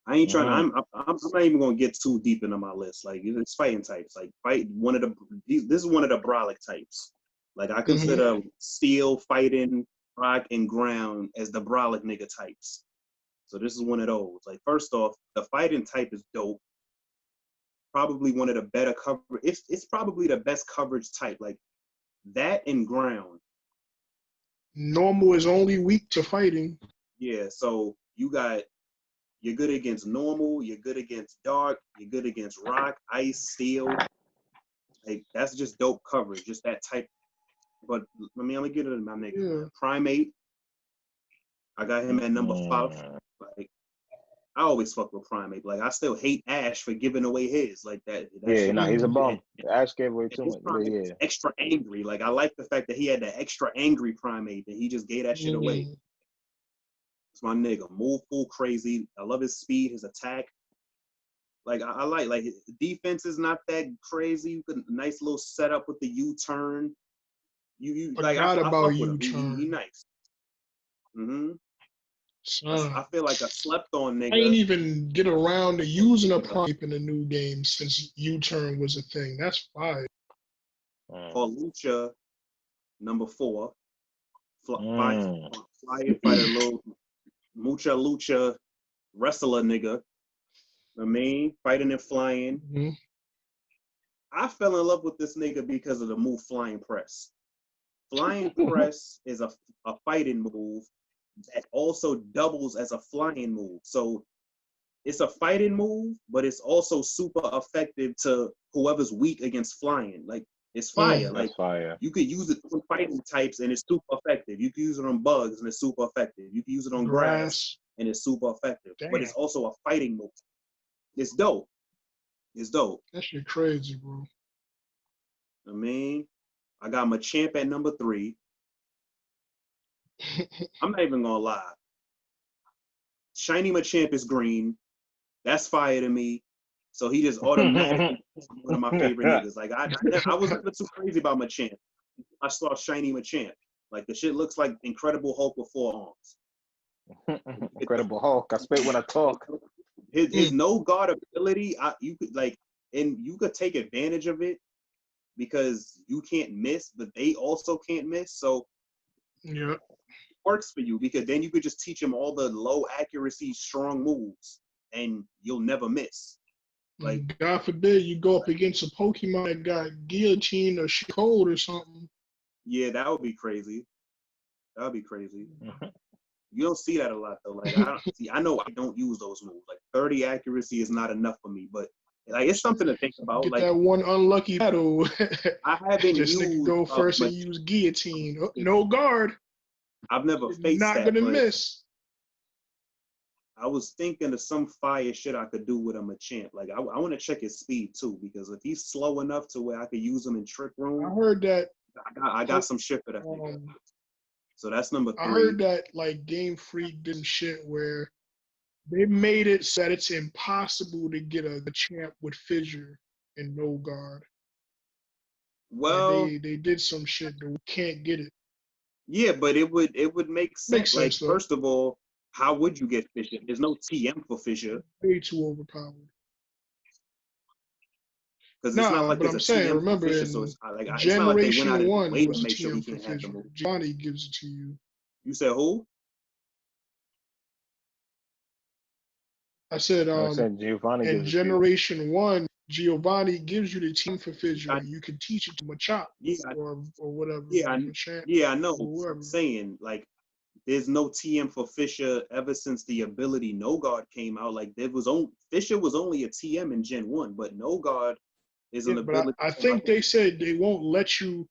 I ain't trying. I'm not even gonna get too deep into my list. Like it's fighting types. Like this is one of the brolic types. Like I consider steel, fighting, rock, and ground as the brolic nigga types. So this is one of those. Like first off, the fighting type is dope. Probably one of the better cover. It's probably the best coverage type. Like that and ground. Normal is only weak to fighting. Yeah. So you're good against normal, you're good against dark, you're good against rock, ice, steel. Like that's just dope coverage, just that type. But I'm gonna get it to my nigga. Yeah. Primate. I got him at number 5. Like I always fuck with Primate. Like I still hate Ash for giving away his. Like that Yeah, no, he's a bum. Ash gave away too much. Primate Yeah. extra angry. Like I like the fact that he had the extra angry Primate and he just gave that shit away. It's my nigga. Move full crazy. I love his speed, his attack. Like I like his defense is not that crazy. Nice little setup with the U-turn. You like I about fuck with U-turn. him. He nice. Son, I feel like I slept on nigga. I ain't even get around to using a prime in the new game since U-turn was a thing. That's fire. For Lucha, number 4. Flying fighter, little Mucha Lucha wrestler nigga. I mean, fighting and flying. I fell in love with this nigga because of the move Flying Press. Flying Press is a fighting move that also doubles as a flying move. So it's a fighting move, but it's also super effective to whoever's weak against flying. Like it's fire. Like fire. You could use it on fighting types and it's super effective. You can use it on bugs and it's super effective. You can use it on grass and it's super effective. Damn. But it's also a fighting move. It's dope. It's dope. That shit crazy, bro. I mean, I got Machamp at number 3. I'm not even gonna lie. Shiny Machamp is green. That's fire to me. So he just automatically one of my favorite niggas. Like I was never too crazy about Machamp. I saw Shiny Machamp. Like the shit looks like Incredible Hulk with 4 arms. Incredible Hulk. I spit when I talk. His no guard ability, you could take advantage of it because you can't miss, but they also can't miss. So yeah, it works for you because then you could just teach him all the low accuracy, strong moves, and you'll never miss. Like God forbid you go up against a Pokemon that got guillotine or cold or something. Yeah, that would be crazy. That would be crazy. You don't see that a lot though. Like I know I don't use those moves. Like 30 accuracy is not enough for me, but like it's something to think about. Get like that one unlucky battle. I haven't this used nigga go first and use guillotine. Oh, no guard. I've never faced not that. Not gonna miss. I was thinking of some fire shit I could do with a Machamp. Like I want to check his speed too, because if he's slow enough to where I could use him in Trick Room, I heard that. I got some shit for that nigga. So that's number 3. I heard that like Game Freak did shit where they made it so that it's impossible to get a champ with fissure and no guard. Well, like they did some shit that we can't get it. Yeah, but it would make sense. Makes like sense, first of all, how would you get fissure? There's no TM for fissure. Way too overpowered. Because it's not like but there's I'm a saying, TM remember, for fissure, so it's like Generation it's not like 1 way was to make sure he TM for can't have the fissure. move. Giovanni gives it to you. You said who? I said Giovanni in Generation 1, Giovanni gives you the team for fissure. You can teach it to Machop or whatever. Yeah, I know. I'm saying, like, there's no TM for Fissure ever since the ability No Guard came out. Like, Fissure was only a TM in Gen 1, but No Guard is an ability. I think they said they won't let you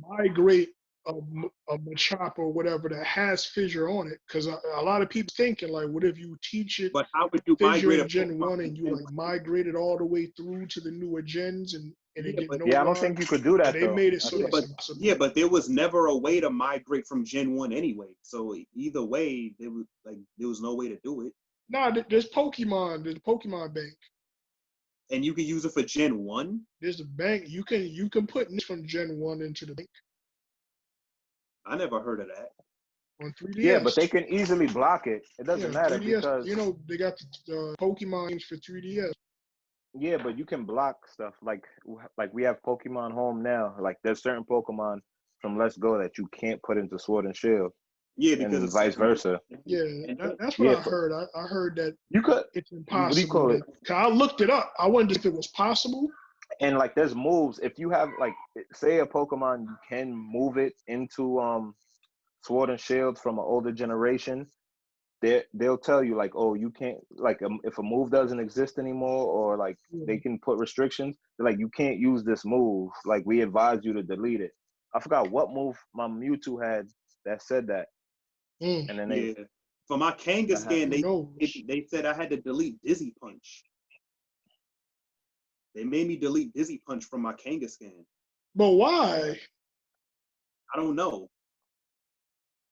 migrate a Machop or whatever that has fissure on it, because a lot of people thinking like, what if you teach it? But how would you migrate in Gen 1 and you like migrate it all the way through to the newer gens and it get no I don't think you could do that. They made it so but there was never a way to migrate from Gen 1 anyway. So either way, there was no way to do it. Nah, there's Pokemon. There's a Pokemon bank. And you can use it for Gen 1? There's a bank. You can put this from Gen 1 into the bank. I never heard of that. on 3DS. Yeah, but they can easily block it. It doesn't matter 3DS, because you know, they got the Pokemon games for 3DS. yeah, but you can block stuff like we have Pokemon Home now. Like there's certain Pokemon from Let's Go that you can't put into Sword and Shield, Yeah, because and it's vice versa. Yeah, that's what Yeah, I heard. I heard that you could. it's What do you impossible. call it? I looked it up. I wondered if it was possible. And like there's moves. If you have like say a Pokemon, you can move it into Sword and Shield from an older generation. They'll tell you like, oh, you can't like if a move doesn't exist anymore, or like they can put restrictions. They're like, you can't use this move. Like we advise you to delete it. I forgot what move my Mewtwo had that said that. And then for my Kangaskhan, they they said I had to delete Dizzy Punch. They made me delete Dizzy Punch from my Kangaskhan. But why? I don't know.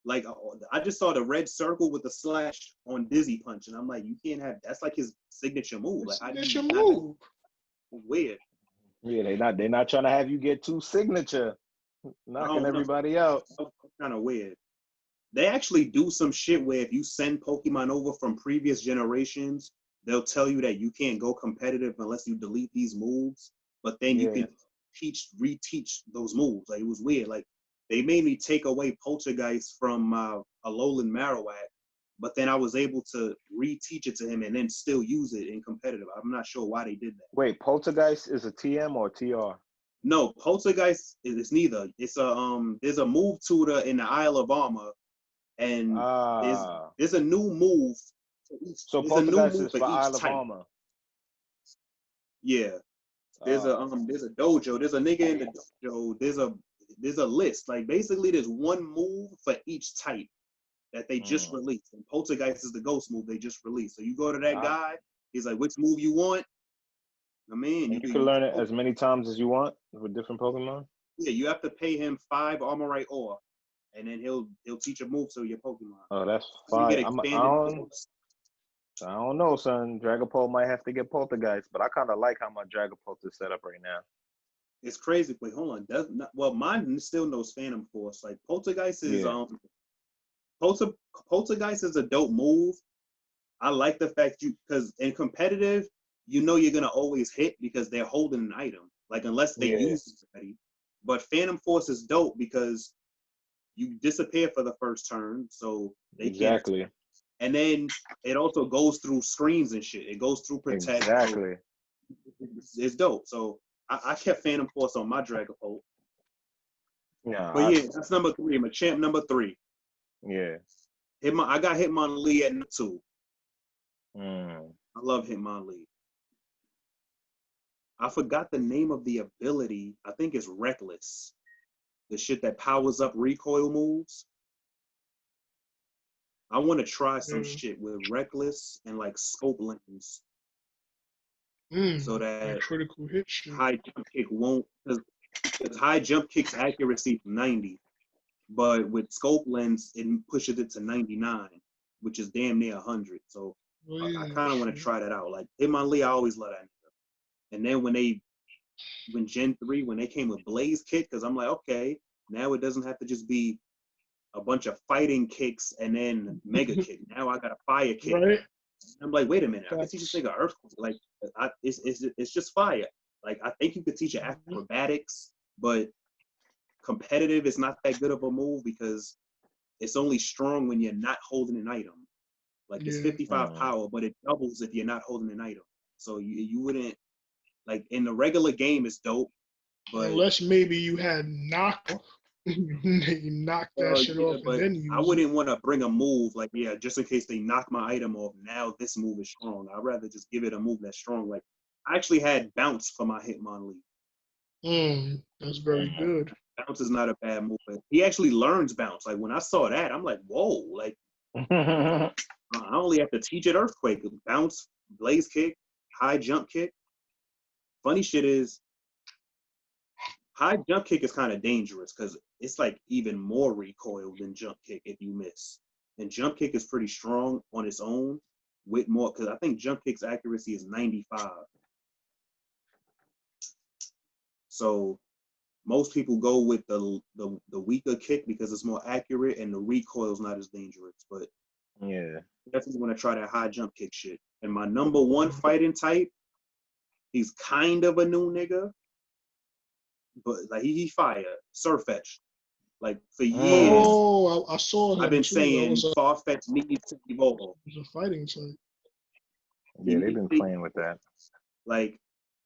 Like I just saw the red circle with the slash on Dizzy Punch, and I'm like, you can't have that's like his signature move. Like signature move. Weird. Yeah, they're not trying to have you get too signature, knocking everybody out. Kind of weird. They actually do some shit where if you send Pokemon over from previous generations, they'll tell you that you can't go competitive unless you delete these moves. But then you can reteach those moves. Like it was weird. Like they made me take away Poltergeist from Alolan Marowak, but then I was able to reteach it to him and then still use it in competitive. I'm not sure why they did that. Wait, Poltergeist is a TM or TR? No, Poltergeist is neither. It's a there's a move tutor in the Isle of Armor, and there's a new move. So Poltergeist is for Isle of Armor. Yeah. There's a dojo. There's a nigga in the dojo. There's a list. Like basically, there's one move for each type that they just released. And Poltergeist is the ghost move they just released. So you go to that guy. He's like, which move you want? I mean, you can learn it as many times as you want with different Pokemon. Yeah, you have to pay him 5 Armorite ore, and then he'll teach a move to your Pokemon. Oh, that's fine. I don't know, son. Dragapult might have to get Poltergeist, but I kind of like how my Dragapult is set up right now. It's crazy. Wait, hold on. Mine still knows Phantom Force. Like Poltergeist is Poltergeist is a dope move. I like the fact because in competitive, you know you're gonna always hit because they're holding an item. Like unless they use it already. But Phantom Force is dope because you disappear for the first turn, so they can't. And then it also goes through screens and shit. It goes through protect. Exactly. So it's dope. So I kept Phantom Force on my Dragapult. Yeah. But yeah, that's number 3. I'm a champ number 3. Yeah. I got Hitmonlee at number 2. I love Hitmonlee. I forgot the name of the ability. I think it's Reckless. The shit that powers up recoil moves. I want to try some shit with Reckless and like scope lens. So that critical hit shit. High jump kick won't, because high jump kick's accuracy 90, but with scope lens it pushes it to 99, which is damn near 100. So I kind of want to try that out. Like Hitmonlee, I always love that nigga. And then when Gen 3, when they came with Blaze Kick, because I'm like, okay, now it doesn't have to just be a bunch of fighting kicks and then Mega Kick. Now I got a Fire Kick. Right. I'm like, wait a minute, I can teach this nigga Earthquake. Like, it's just fire. Like, I think you could teach it acrobatics, but competitive is not that good of a move because it's only strong when you're not holding an item. Like, it's 55 power, but it doubles if you're not holding an item. So you wouldn't, like, in the regular game, it's dope. But unless maybe you had knock. You knock that shit off and then use I wouldn't want to bring a move like, just in case they knock my item off, now this move is strong. I'd rather just give it a move that's strong. Like, I actually had Bounce for my Hitmonlee. That's very good. Bounce is not a bad move. He actually learns Bounce. Like, when I saw that, I'm like, whoa. Like, I only have to teach it Earthquake. Bounce, Blaze Kick, High Jump Kick. Funny shit is, High Jump Kick is kind of dangerous because it's like even more recoil than Jump Kick if you miss. And Jump Kick is pretty strong on its own with more, because I think Jump Kick's accuracy is 95. So most people go with the weaker kick because it's more accurate and the recoil's not as dangerous. But yeah, definitely want to try that high jump kick shit. And my number one fighting type, he's kind of a new nigga, but like he fire Surfetch. Like for years, I saw him. I've been too. saying Farfetch needs to evolve. He's a fighting type. yeah, they've been playing with that. Like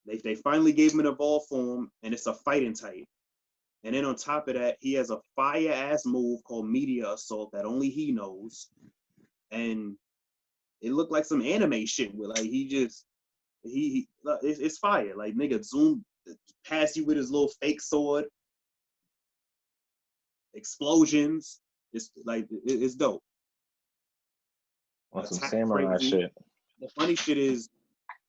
they finally gave him an evolved form, and it's a fighting type. And then on top of that, he has a fire ass move called Meteor Assault that only he knows, and it looked like some anime shit with like it's fire. Like nigga zoom past you with his little fake sword, explosions. It's like it's dope. On some samurai shit. The funny shit is,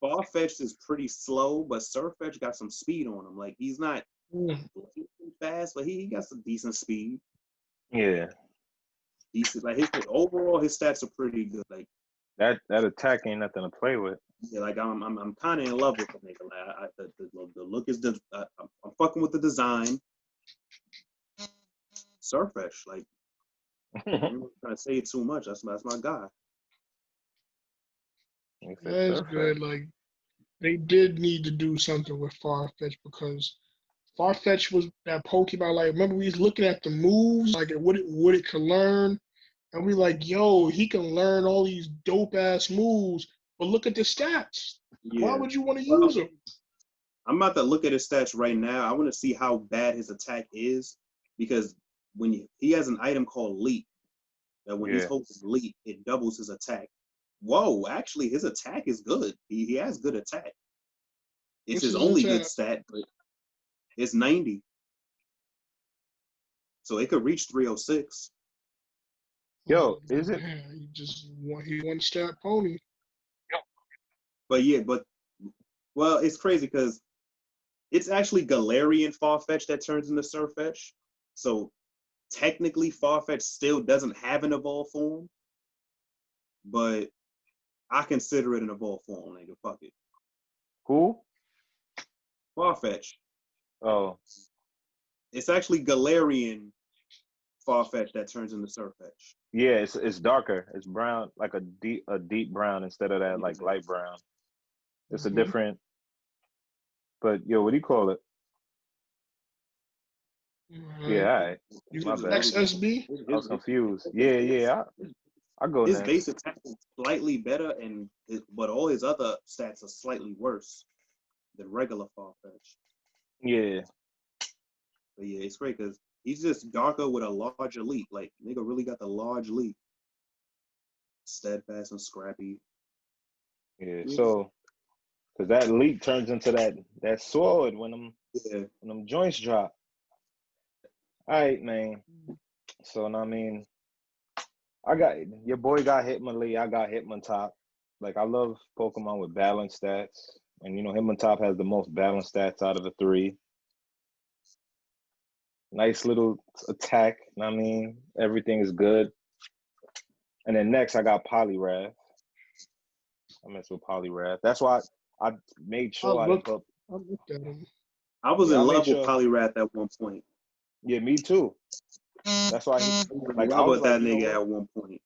Farfetch is pretty slow, but Surfetch got some speed on him. Like he's not fast, but he got some decent speed. Yeah. Decent. Like his stats are pretty good. Like that attack ain't nothing to play with. Yeah, like I'm kind of in love with the nigga. Like the look is I'm fucking with the design. Surfetch, like I'm not trying to say it too much. That's my guy. That's good. Like they did need to do something with Farfetch because Farfetch was that Pokemon. Like remember we was looking at the moves, like what it could learn, and we like, yo, he can learn all these dope ass moves, but look at the stats. Yeah. Why would you want to use them? I'm about to look at his stats right now. I want to see how bad his attack is because when he has an item called Leap, that when he's holding Leap, it doubles his attack. Whoa, actually, his attack is good. He has good attack. It's his only good stat, but it's 90. So it could reach 306. Yo, is it? He one stat pony. But well, it's crazy because it's actually Galarian Farfetch that turns into Surfetch. So technically, Farfetch still doesn't have an evolved form, but I consider it an evolved form, nigga. Fuck it. Who? Farfetch. Oh. It's actually Galarian Farfetch that turns into Surfetch. Yeah, it's darker. It's brown, like a deep brown instead of that like light brown. It's a different. But yo, what do you call it? Yeah, all right. My bad. XSB? I was confused. Yeah. I go his next. Base attack is slightly better, but all his other stats are slightly worse than regular Farfetch. Yeah. But yeah, it's great because he's just darker with a larger leap. Like, nigga really got the large leap. Steadfast and scrappy. Yeah, so, because that leap turns into that sword when them joints drop. All right, man. So, I mean, your boy got Hitmonlee, I got Hitmontop. Like, I love Pokemon with balanced stats. And, Hitmontop has the most balanced stats out of the three. Nice little attack. I mean, everything is good. And then next, I got Poliwrath. I mess with Poliwrath. That's why I made sure I looked at him. I was in love with Poliwrath at one point. Yeah, me too. That's why I was that nigga at one point.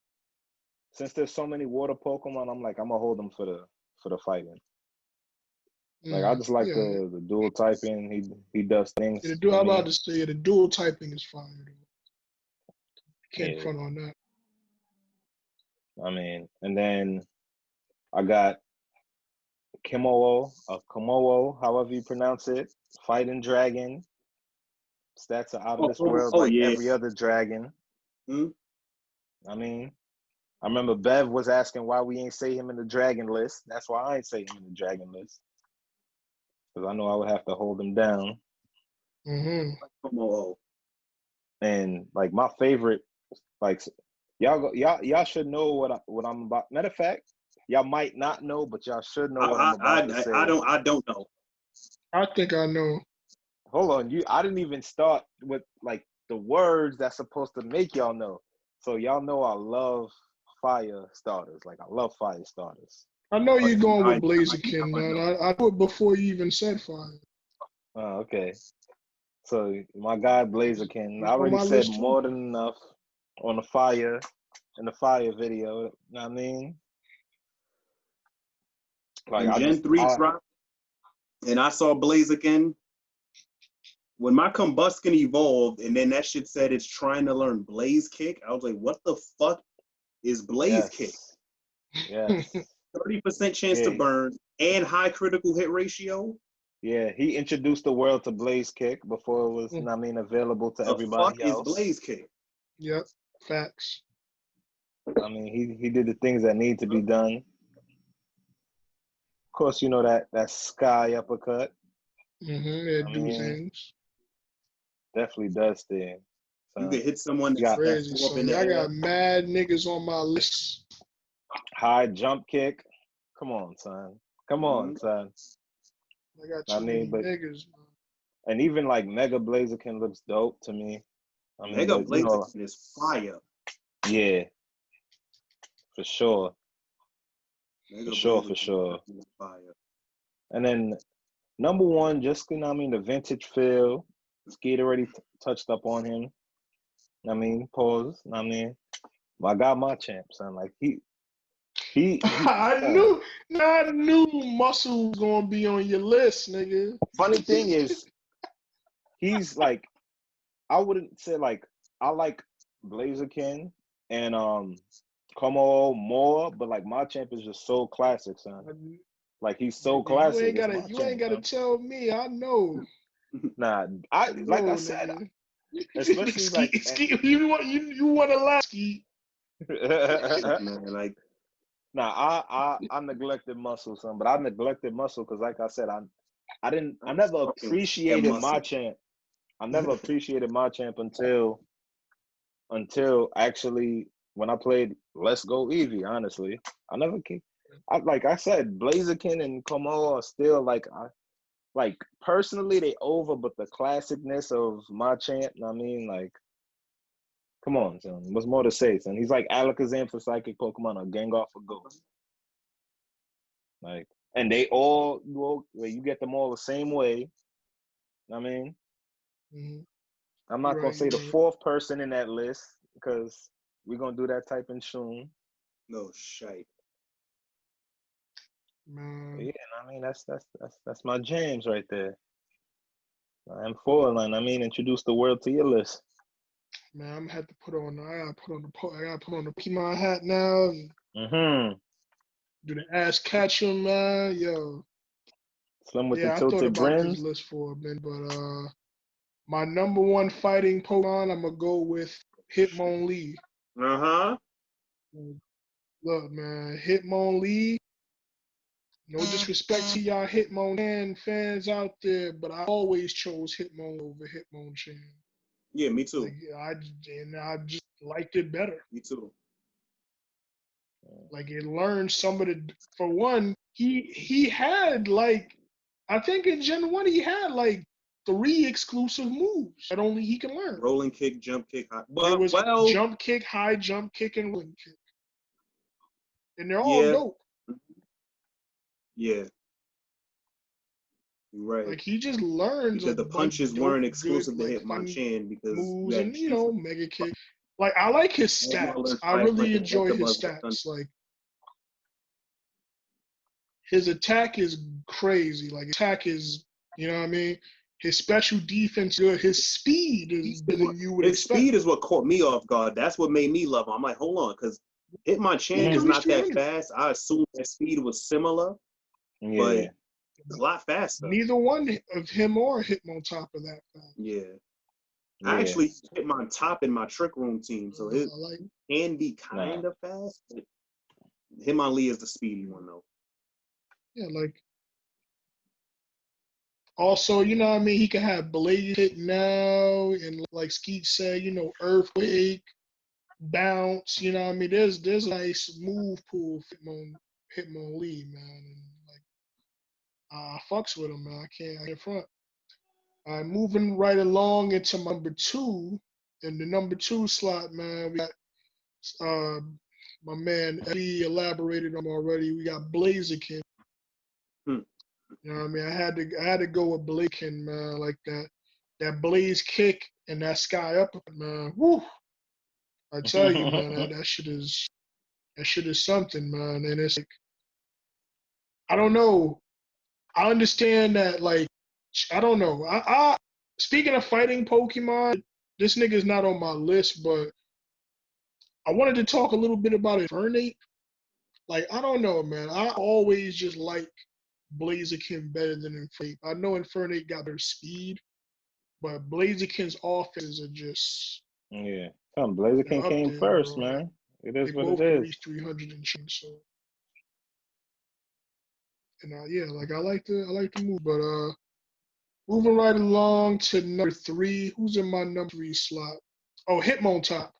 Since there's so many water Pokemon, I'm like, I'm gonna hold them for the fighting. Like I just like the dual typing. He does things. Yeah, I'm about to say the dual typing is fine. Can't front on that. I mean, and then I got Komodo, however you pronounce it, fighting dragon. Stats are out of this world every other dragon. I mean, I remember Bev was asking why we ain't say him in the dragon list. That's why I ain't say him in the dragon list. Because I know I would have to hold him down. Komodo. And like my favorite, like y'all should know what I'm about. Matter of fact, y'all might not know, but y'all should know what I'm about to say. I don't know. I think I know. Hold on, I didn't even start with like the words that's supposed to make y'all know. So y'all know I love fire starters. Like I love fire starters. I know you're going with Blaziken, man. I knew it before you even said fire. Oh, okay. So my guy Blazerkin, I On already my said list, too. more than enough on the fire video. You know what I mean? Like When Gen 3 dropped and I saw Blaziken, when my combustion evolved and then that shit said it's trying to learn Blaze Kick, I was like, what the fuck is Blaze Kick? Yes. 30% chance to burn and high critical hit ratio. Yeah, he introduced the world to Blaze Kick before it was, I mean, available to everybody else. Fuck is Blaze Kick? Yep, facts. I mean, he did the things that need to be done. Of course, you know that sky uppercut. It do things. Definitely does things. You can hit someone that's crazy. So I got mad niggas on my list. High jump kick. Come on, son. Come on, son. I got too many niggas, man. And even like Mega Blaziken looks dope to me. I mean, Mega Blaziken is fire. Yeah. For sure. For sure. Fire. And then number one, just, you know what I mean, the vintage feel. Skeet already touched up on him. I mean, pause. I mean, I got my champ, son. Like he I knew Muscle was gonna be on your list, nigga. Funny thing is, he's like, I wouldn't say like I like Blaziken and Como more, but like my champ is just so classic, son. Like he's so classic. You ain't gotta tell me. I know. Nah, like I said, especially like Skeet, you want to laugh, Skeet. Like, nah, I neglected Muscle, son, but I neglected Muscle because, like I said, I never appreciated my champ. I never appreciated my champ until actually when I played Let's Go Eevee. Honestly, like I said, Blaziken and Como are still like personally they over, but the classicness of my champ, I mean, like, come on, son. What's more to say, son? He's like Alakazam for Psychic Pokemon or Gengar for Ghost. Like, and they all, you get them all the same way. I mean, I'm not going to say the fourth person in that list because we're going to do that typing soon. No shite. Man. Yeah, I mean, that's my jams right there. I'm foiling. I mean, introduce the world to your list. Man, I'm gonna have to put on. I gotta put on the Pokemon hat now. And do the ass catcher, man. Yo. Slim with the I thought tilted about brims. this list for a minute, but my number one fighting Pokemon, I'm gonna go with Hitmonlee. Look, man, Hitmonlee. No disrespect to y'all Hitmonchan fans out there, but I always chose Hitmon over Hitmonchan. Yeah, me too. I just liked it better. Me too. Like it learned some of the. For one, he had like, I think in Gen 1 he had like 3 exclusive moves that only he can learn. Rolling kick, jump kick, high. It was jump kick, high jump kick, and rolling kick, and they're all dope. Yeah. You're right. Like he just learns because the punches weren't exclusive to Hitmonchan because moves and mega kick. Like I like his stats. I really enjoy his stats. Like his attack is crazy. Like his attack is, you know what I mean? His special defense good. His speed is better than you would expect. His speed is what caught me off guard. That's what made me love him. I'm like, hold on, because Hitmonchan is not that fast. I assumed that speed was similar, but a lot faster. Neither one of him or Hitmontop are that fast. Yeah. I actually Hitmontop in my Trick Room team, so it can be kind of fast. But Hitmonlee is the speedy one, though. Yeah, like. Also, you know what I mean? He can have Blaze Hit now, and like Skeet said, you know, Earthquake, Bounce, you know what I mean? There's a nice move pool for Hitmonlee, man. And like, I fucks with him, man. I can't front. Moving right along into number 2. In the number 2 slot, man, we got my man Eddie elaborated on already. We got Blaziken. You know what I mean? I had to go with Blaziken, man. Like that that blaze kick and that sky up, man. Woo! I tell you, man, that shit is something, man. And it's like, I don't know. I understand that, like, I don't know. I speaking of fighting Pokemon, this nigga's not on my list, but I wanted to talk a little bit about Infernape. Like, I don't know, man. I always just like Blaziken better than Infernape. I know Infernape got their speed, but Blaziken's offenses are just Yeah. Blaziken came there, first, bro. man. It is They what both it can is. reach 300 and shit. So, and yeah, like I like to move, but moving right along to number 3. Who's in my number 3 slot? Oh, Hitmontop.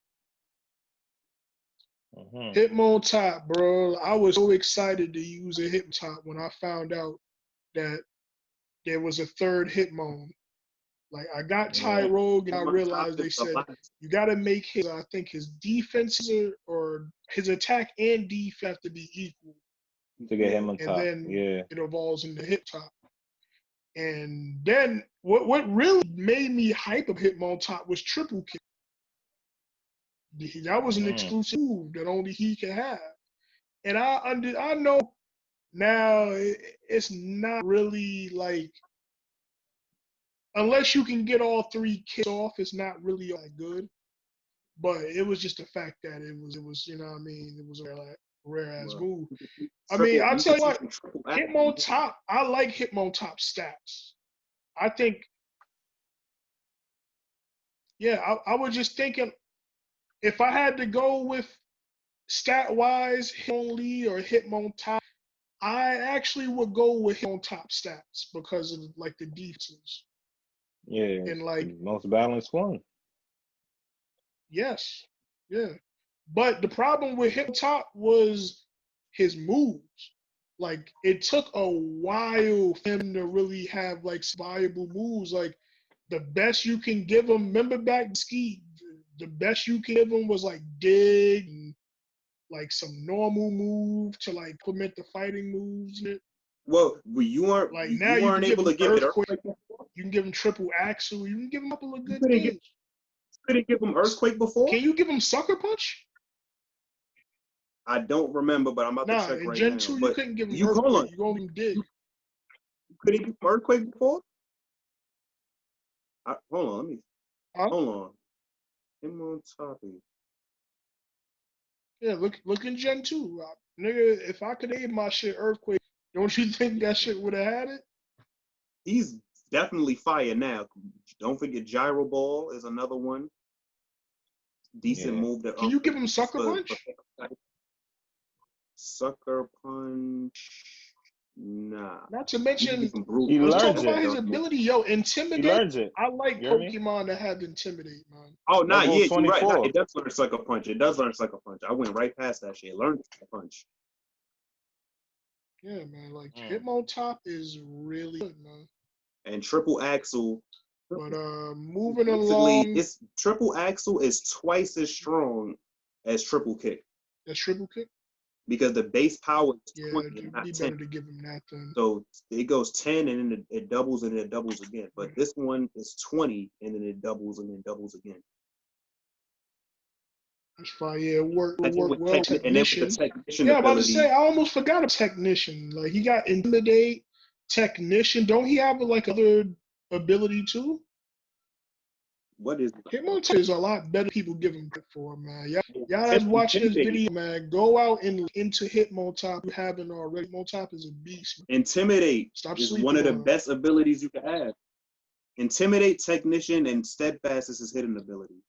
Hitmontop, bro. I was so excited to use a Hitmontop when I found out that there was a third Hitmon. Like, I got Tyrogue, and I realized they said you got to make his, I think his defenses or his attack and defense have to be equal to get him on and top. then Yeah. it evolves into Hitmontop. And then what really made me hype of Hitmontop was triple kick. That was an exclusive move that only he could have. And I know now it's not really like, unless you can get all 3 kicks off, it's not really that good. But it was just the fact that it was you know what I mean, it was a rare ass move. I mean, I'll tell you what, Hitmontop, I like Hitmontop stats. I think, yeah, I was just thinking, if I had to go with stat-wise, Hitmonlee or Hitmontop, I actually would go with Hitmontop stats because of like the defenses. Yeah, and like the most balanced one. Yes, yeah. But the problem with Hitmontop was his moves. Like, it took a while for him to really have like viable moves. Like, the best you can give him, remember back to Ski, the best you can give him was like dig and like some normal move to like implement the fighting moves in it. Well, you weren't Like, you now you weren't can give able him to give it Earthquake, you can give him Triple Axle, you can give him a couple of good You things. couldn't give him Earthquake before? Can you give him Sucker Punch? I don't remember, but I'm about to check in right Gen now. 2, But you couldn't give him you Earthquake. You only dig. You couldn't give him Earthquake before? Hold on, let me. Hold on. Hitmontop. Yeah, look in Gen 2. Nigga, if I could name my shit Earthquake, don't you think that shit would have had it? He's definitely fire now. Don't forget Gyro Ball is another one. Decent move. That Can you give him Sucker Punch? Sucker Punch. Nah. Not to mention, he let's learns talk about it. his ability. Yo, Intimidate. He learns it. I like Pokemon that have Intimidate, man. Oh, nah, Level yeah, 24. you're right. Nah, it does learn Sucker Punch. It does learn Sucker Punch. I went right past that shit. It learned Sucker Punch. Yeah, man. Like, Hitmontop is really good, man. And Triple Axle. But moving along, it's Triple Axle is twice as strong as Triple Kick. That's Triple Kick? Because the base power is 20 it'd and not be 10. better to give him that then. So it goes 10 and then it doubles and it doubles again. But this one is 20 and then it doubles and then doubles again. That's fine. Yeah, it worked well. Technician. And then with the Technician I'm about to ability, say, I almost forgot a Technician. Like, he got Intimidate, Technician. Don't he have like other ability too? What is Hitmontop is a lot better people give him credit for, man. Y'all that's watching this video, man, go out and into Hitmontop. You haven't already. Hitmontop is a beast. Intimidate Stop is sleeping one of the on him. best abilities you can have. Intimidate, Technician, and Steadfast is his hidden ability.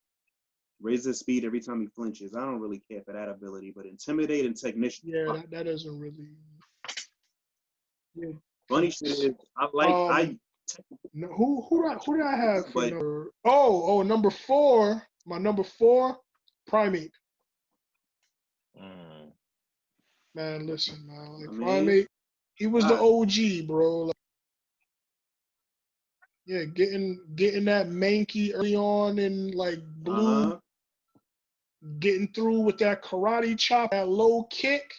Raises his speed every time he flinches. I don't really care for that ability, but Intimidate and Technician. Yeah, that doesn't really. Yeah. Funny shit is, I like No, who did I have for number? Oh, number 4. My number 4, Primeape. Man, listen, man. Like, Primeape, he was the OG, bro. Like, yeah, getting that Mankey early on in like blue, getting through with that karate chop, that low kick.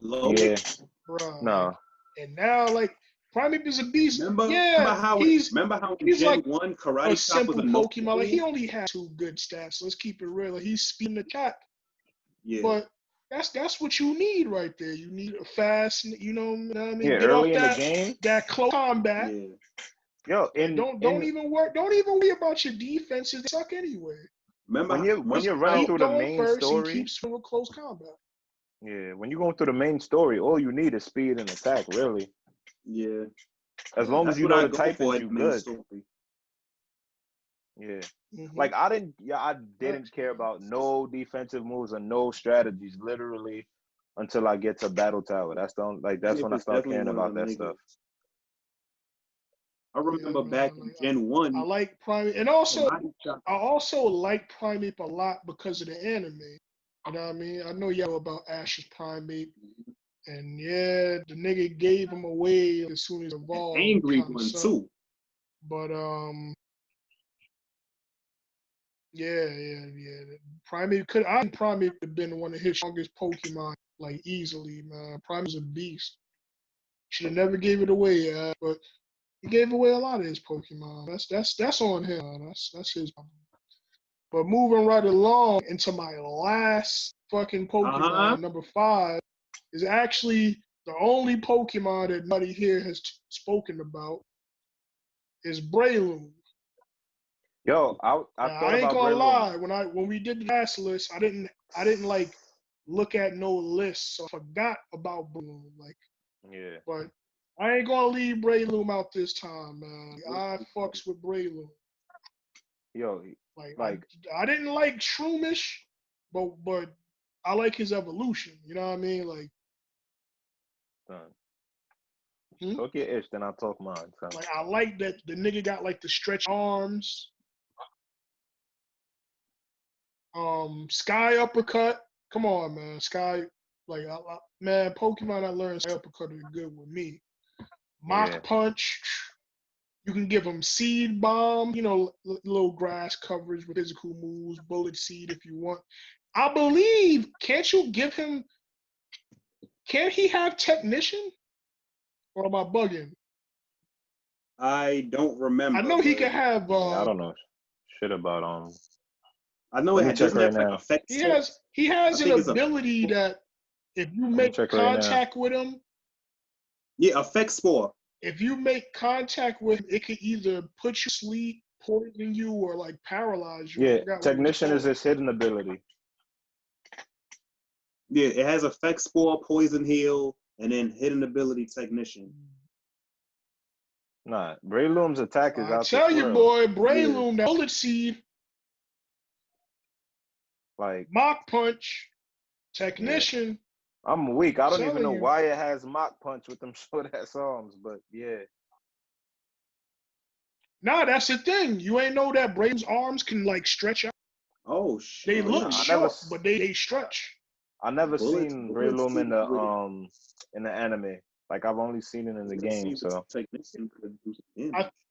Bro. No. Like, and now, like, Primeape is a beast. Remember how he's in he's Gen like 1 a Karate Chop simple was a no Pokemon. Like, he only had 2 good stats. Let's keep it real. Like, he's speeding the attack. Yeah. But that's what you need right there. You need a fast, you know what I mean? Yeah, Get off early in the game. that close combat. Yeah. Yo, Don't even worry about your defenses. They suck anyway. Remember when you're running through the main story, keeps from close combat. Yeah, when you're going through the main story, all you need is speed and attack, really. Yeah. As long as you know the type, you good. Story. Yeah. Mm-hmm. Like I didn't care about no defensive moves and no strategies, literally, until I get to Battle Tower. That's when I start caring about that stuff. I remember back in Gen 1. I like Primeape, and also I also like Primeape a lot because of the anime. You know what I mean? I know y'all about Ash's Primeape, and yeah, the nigga gave him away as soon as he evolved. Angry one too. But yeah. Primeape I think Primeape could have been one of his strongest Pokemon, like easily, man. Primeape's a beast. Should have never gave it away, but he gave away a lot of his Pokemon. That's on him. That's his problem. But moving right along into my last fucking Pokemon, number 5, is actually the only Pokemon that nobody here has spoken about. Is Breloom. Yo, I ain't gonna lie. When we did the last list, I didn't like look at no list, so I forgot about Breloom. Like, yeah. But I ain't gonna leave Breloom out this time, man. I fucks with Breloom. Yo, like I didn't like Shroomish, but I like his evolution. You know what I mean? Like, talk your ish, then I'll talk mine. Son. Like, I like that the nigga got like the stretch arms. Sky Uppercut. Come on, man. Sky, like, man, Pokemon I learned Sky Uppercut is good with me. Mach Punch. You can give him Seed Bomb, you know, little grass coverage with physical moves, Bullet Seed if you want. I believe, can't he have Technician? Or am I bugging? I don't remember. I know he can have. I don't know shit about I know it doesn't have like effect. He has an ability that if you make contact with him. Yeah, Effect Spore. If you make contact with him, it can either put you to sleep, poison you, or like paralyze you. Yeah, Technician is his hidden ability. Yeah, it has Effect Spore, Poison Heal, and then hidden ability Technician. Nah, Breloom's attack is out. I tell you, boy, Breloom, that Bullet Seed, like Mach Punch, Technician. Yeah. I'm weak. I don't even know why it has Mach Punch with them short ass arms, but yeah. Nah, that's the thing. You ain't know that Breloom's arms can like stretch out. Oh shit! They look short, but they stretch. I never seen Breloom in the anime. Like, I've only seen it in the game. So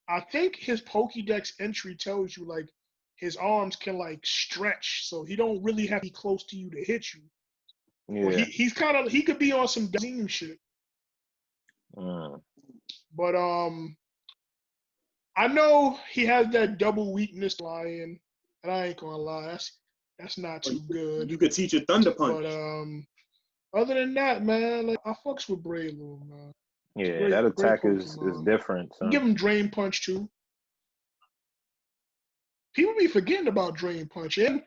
I think his Pokédex entry tells you like his arms can like stretch, so he don't really have to be close to you to hit you. Yeah, well, he could be on some Dazim shit. But I know he has that double weakness flying, and I ain't gonna lie, that's not too good. You could teach a Thunder Punch. But other than that, man, like, I fucks with Breloom, man. Yeah, that attack is different. Son. Give him Drain Punch too. People be forgetting about Drain Punch. And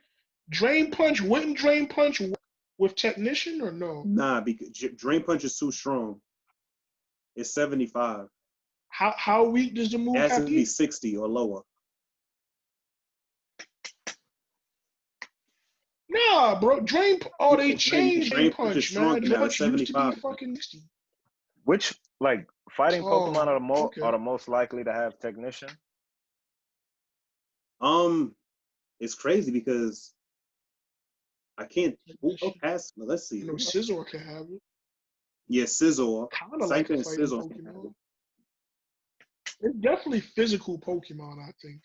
wouldn't Drain Punch with Technician or no? Nah, because Drain Punch is too strong. It's 75. How weak does the move have to be? 60 or lower. Nah, bro. They changed Drain Punch, man. Drain Punch used to be fucking 60. Which, like, fighting Pokemon are the most likely to have Technician? It's crazy because I can't pass. Let's see. You know, Scizor can have it. Yeah, Scizor. Kind of like a fighting Pokemon. It's definitely physical Pokemon, I think.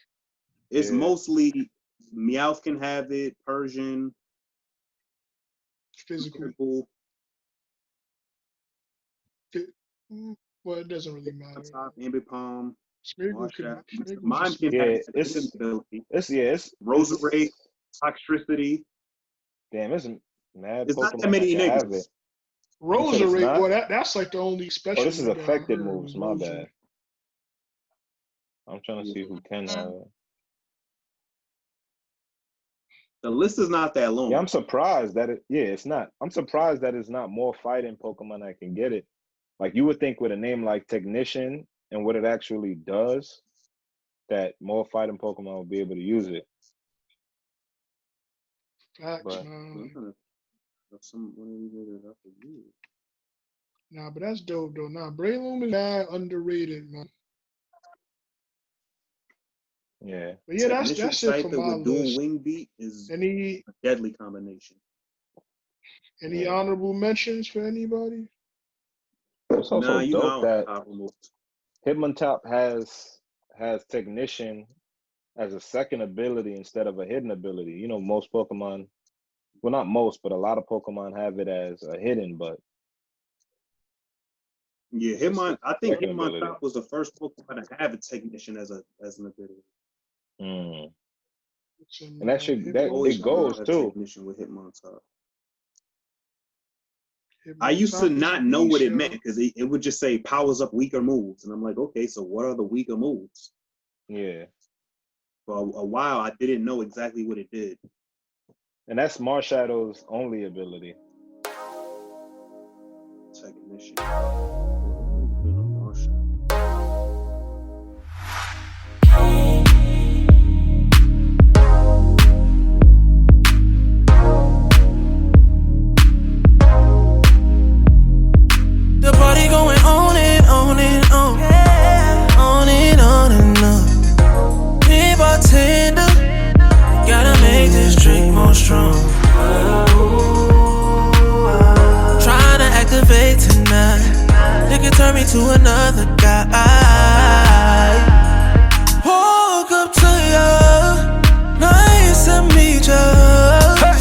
It's mostly Meowth can have it, Persian. Physical. Well, it doesn't really matter. Top, Ambit Palm, Smeagol can Mime just can Yeah, have it's ability. it's Roserade, Toxtricity. damn, it's mad It's not that Pokemon many that can have niggas. it. Roserade. not? Well, that's like the only special. Oh, this is nigga I affected heard moves. was My Roserade. bad. I'm trying to see who can have it. The list is not that long. Yeah, I'm surprised that it. Yeah, it's not. I'm surprised that it's not more fighting Pokemon that can get it. Like you would think with a name like Technician and what it actually does, that more fighting Pokemon would be able to use it. Facts, But man. Nah, but that's dope though. Nah, Breloom is mad underrated, man. yeah, But yeah, that's it for my with dual list. wing beat is Any a deadly combination. honorable mentions for anybody? it's also dope that Hitmontop has Technician as a second ability instead of a hidden ability. You know, most Pokemon, well, not most, but a lot of Pokemon have it as a hidden, but yeah, I think Hitmontop was the first Pokemon to have a Technician as an ability. And that it goes too. Technician with Hitmontop. I used to not know what it meant because it would just say powers up weaker moves, and I'm like, okay, so what are the weaker moves? Yeah. For a while, I didn't know exactly what it did. And that's Marshadow's only ability. Technician. The party going on and on and on. On and on and on. Hey, bartender, gotta make this drink more strong. Trying to activate tonight. Nigga turn me to another guy. Woke up to you, nice to meet you.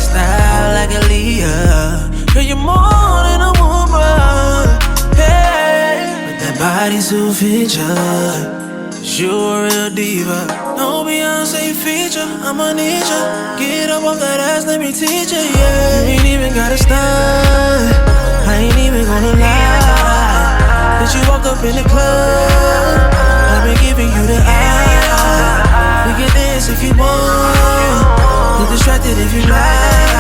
Style like a Leah, girl, you're more than a woman. Hey, but that bodysuit feature. You a real diva, no Beyonce feature. I'ma need ya. Get up off that ass, let me teach ya. Yeah, you ain't even gotta stunt. I ain't even gonna lie. Cause you walked up in the club, I've been giving you the eye. We can dance if you want, get distracted if you like.